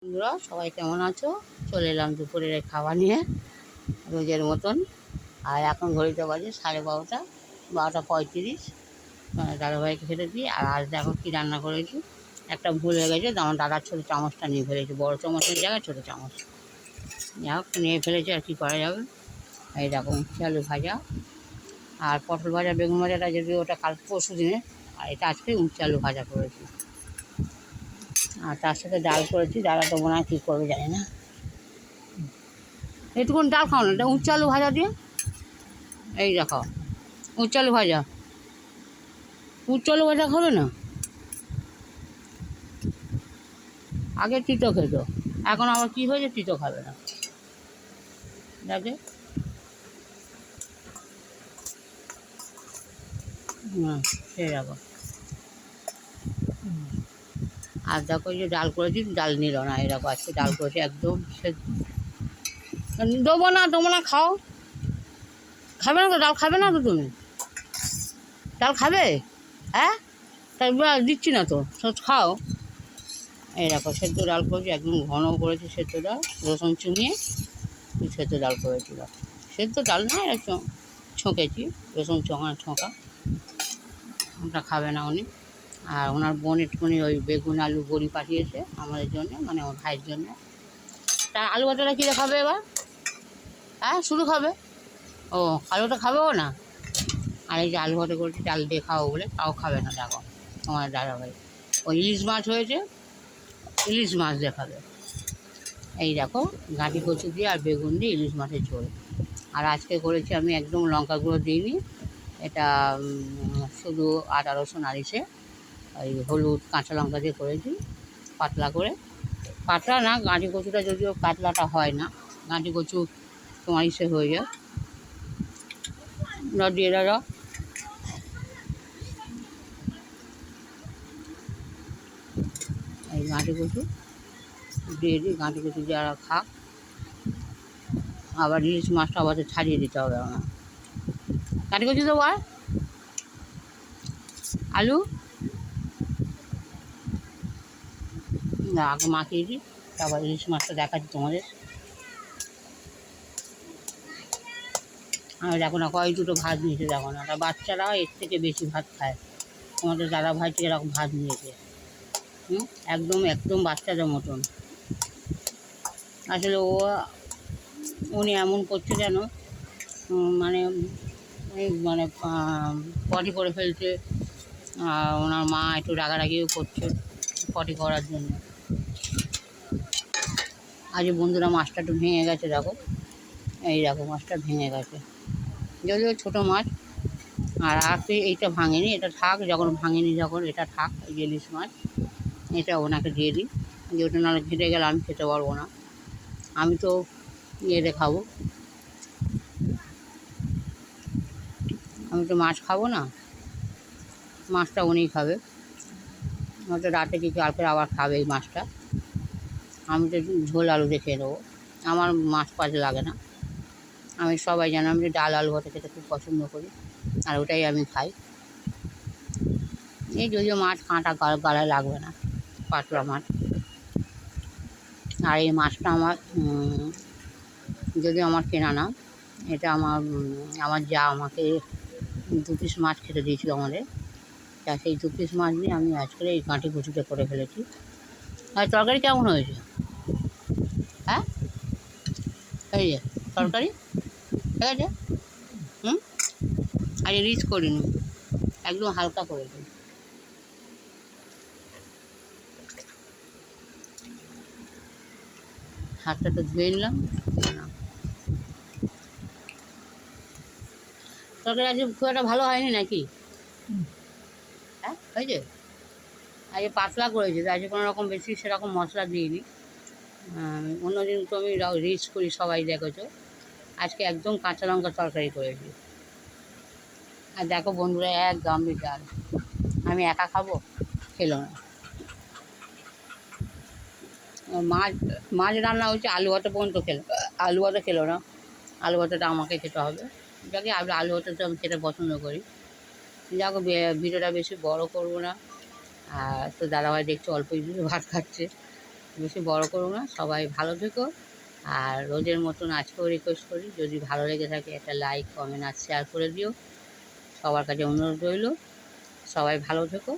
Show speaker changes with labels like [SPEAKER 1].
[SPEAKER 1] বন্ধুরা সবাই কেমন আছো? চলে এলাম দুপুরের খাওয়া নিয়ে রোজের মতন। আর এখন ঘড়িতে বাজে 12:30, 12:35। দাদাভাইকে খেতে দিই। আর আজ দেখো কী রান্না করেছি। একটা ভুল হয়ে গেছে, আমার দাদার ছোটো চামচটা নিয়ে ফেলেছি, বড় চামচের জায়গায় ছোটো চামচ যাই নিয়ে ফেলেছি। আর কী করা যাবে। এই দেখো উচ্ছে আলু ভাজা আর পটল ভাজা, বেগুন ভাজাটা যদি ওটা কাল পরশু দিনে, আর এটা আজকে উচ্ছে আলু ভাজা করেছি। আর তার সাথে ডাল করেছি। ডালা তো মনে হয় কী করবে জানি না। এইটুকুন ডাল খাও না, এটা উচ্ছে আলু ভাজা দিয়ে। এই দেখো উচ্ছে আলু ভাজা, উচ্ছে আলু ভাজা খাবে না? আগে তিতো খেত, এখন আবার কী হয়েছে, তিতো খাবে না। দেখে সেই দেখো। আর দেখো যে ডাল করেছি, ডাল নিল না। এই দেখো আজকে ডাল করেছি একদম দেবো না, খাও। খাবে না তো ডাল, খাবে না তো তুমি? ডাল খাবে? হ্যাঁ, তাই দিচ্ছি না তো, সব খাও। এই দেখো সেদ্ধ ডাল করেছি, একদম ঘন করেছি সেদ্ধ ডাল, রসুন চুমিয়ে সেদ্ধ ডাল করেছিল। সেদ্ধ ডাল না, এটা ছোঁকেছি, রসুন ছোঁকা। ওটা খাবে না উনি। আর ওনার বোন একটুখানি ওই বেগুন আলু বড়ি পাঠিয়েছে আমাদের জন্য, মানে ওর ভাইয়ের জন্য। তা আলু ভাজাটা কী খাবে এবার? হ্যাঁ, শুধু খাবে? ও, আলুটা খাবেও না? আর এই যে আলু ভাজা করেছি ডাল দিয়ে খাও বলে, তাও খাবে না। দেখো তোমার দাদাভাই ওই ইলিশ মাছ হয়েছে, ইলিশ মাছ দিয়ে খাবে। এই দেখো গাঁটি কচু দিয়ে আর বেগুন দিয়ে ইলিশ মাছের ঝোল। আর আজকে করেছি আমি একদম লঙ্কা গুঁড়ো দিইনি, এটা শুধু আদা রসুন আরিছে ওই হলুদ কাঁচা লঙ্কা দিয়ে করেছি, পাতলা করে। পাতলা না, গাঁটি কচুটা যদিও পাতলাটা হয় না, গাঁটি কচু তোমার ইসে হয়ে যায়। দিয়ে দাদা এই গাঁটি কচু দিয়ে দিই, গাঁটি কচু যারা খাক। আবার ইলিশ মাছটা আবার ছাড়িয়ে দিতে হবে আমার। গাঁটি কচু দেবো আর আলু না, আগে মাখিয়ে দিই, তারপর ইলিশ মাছটা দেখাচ্ছি তোমাদের। আমি দেখো না কয় দুটো ভাত নিয়েছে, দেখো না, বাচ্চারা এর থেকে বেশি ভাত খায়। তোমাদের দাদা ভাই থেকে এরকম ভাত নিয়েছে। একদম একদম বাচ্চাদের মতন। আসলে উনি এমন করছে যেন মানে মানে পটি করে ফেলছে। ওনার মা একটু রাগারাগিও করছে পটি করার জন্য। আজ বন্ধুরা মাছটা একটু ভেঙে গেছে, দেখো এই দেখো মাছটা ভেঙে গেছে, যদিও ছোটো মাছ। আর এইটা ভাঙেনি, এটা থাক, যখন ভাঙেনি যখন এটা থাক। এই ইলিশ মাছ এটা ওনাকে দিয়ে দিই, যে ওটা নাহলে ঘেটে গেলে আমি খেতে পারবো না। আমি তো ইয়েতে খাবো, আমি তো মাছ খাবো না, মাছটা উনিই খাবে। হয়তো রাতে কি কালকে আবার খাবে এই মাছটা। আমি তো ঝোল আলু দিয়ে খেয়ে দেবো, আমার মাছ পাঁচ লাগে না। আমি সবাই জানো আমি ডাল আলু ভাতে খেতে খুব পছন্দ করি, আর ওটাই আমি খাই। এই যদিও মাছ কাঁটা গালায় লাগবে না, পাতলা মাছ। আর এই মাছটা আমার যদিও আমার কেনা না, এটা আমার যা আমাকে 2 পিস মাছ খেতে দিয়েছিল আমাদের। তা সেই 2 পিস মাছ নিয়ে আমি আজকে এই গাঁটি কচুটা করে ফেলেছি। আর তরকারি কেমন হয়েছে? হ্যাঁ, এই যে তরকারি ঠিক আছে। আর রিচ করিনি, একদম হালকা করেছি। হাতটা তো ধুয়ে নিলাম। তরকারি আজকে খুব একটা ভালো হয়নি নাকি? হ্যাঁ হয়েছে। আজকে পাতলা করেছি, আজকে কোনো রকম বেশি সেরকম মশলা দিইনি। অন্যদিন তো আমি রিচ করি, সবাই দেখেছো। আজকে একদম কাঁচা লঙ্কা তরকারি করেছি। আর দেখো বন্ধুরা, এক গামলি ডাল, আমি একা খাবো, খেলো না। মাছ মাছ রান্না হচ্ছে, আলু ভাতে পর্যন্ত খেলো, আলু ভাতে খেলো না। আলু ভাতাটা আমাকে খেতে হবে, যাকে আলু ভাতাটা আমি খেতে পছন্দ করি। দেখো ভিডিওটা বেশি বড় করবো না। আর তো দাদাভাই দেখছে অল্প একটু ভাত খাচ্ছে, বেশি বড় করো না। সবাই ভালো থেকো। আর রোজের মতন আজকেও রিকোয়েস্ট করি, যদি ভালো লেগে থাকে একটা লাইক, কমেন্ট আর শেয়ার করে দিও। সবার কাছে অনুরোধ রইল। সবাই ভালো থেকো।